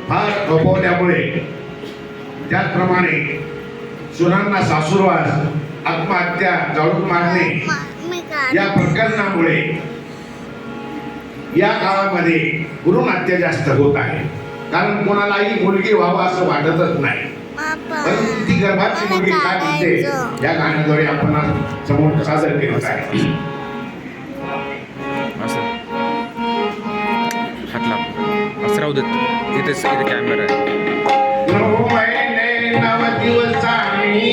फार थोपवल्यामुळे त्याचप्रमाणे सुनांना सासूरवास, आत्महत्या, जाळून मारणे या प्रकरणामुळे या काळामध्ये भ्रूण हत्या जास्त होत आहे. कारण कोणालाही मुलगी व्हावं असं वाटतच नाही, परंतु ती गर्भाची मुलगी काय म्हणते या गाण्याद्वारे आपण आज समोर सादर केलं आहे. कॅमेरा नव दिवसांनी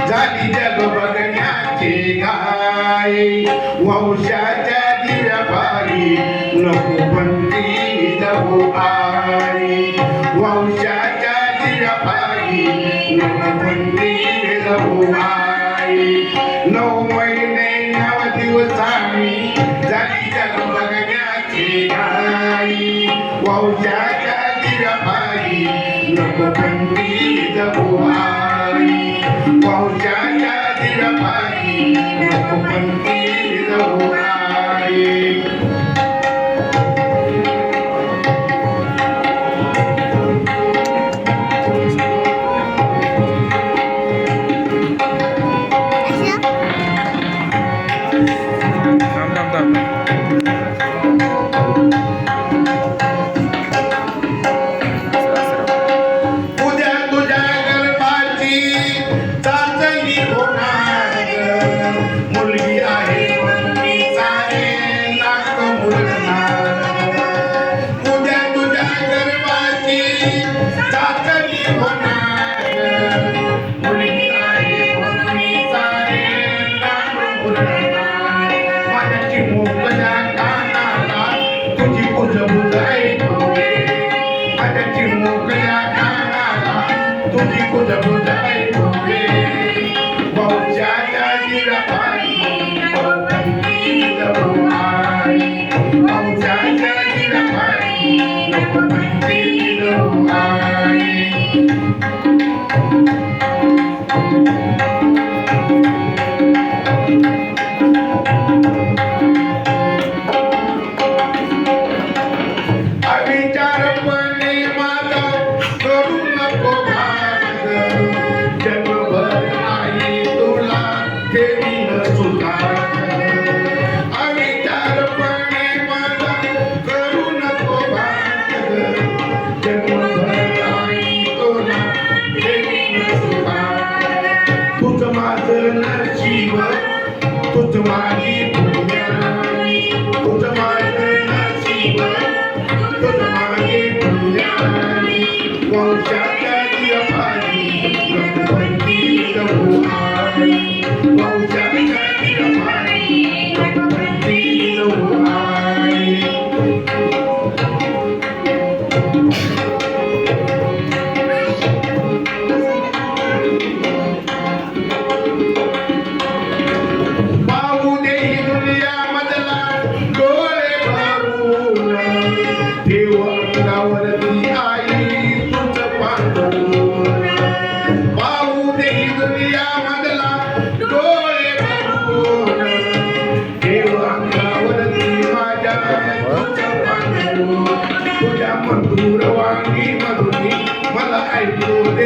झाली जग बघण्याची घाई, वंशाच्या दिव्यापायी नको पंथी जाऊ आई, वंशाच्या दिव्यापायी नको पंथी जाऊ आई. 9 महिने 9 दिवसांनी झाली जग बघण्याची घाई, वंशाच्या दिव्यापायी नको पंथी जाऊ आई, वंशाच्या दिव्यापायी नको पंथी जाऊ आई. मधुरी मला ऐकू दे.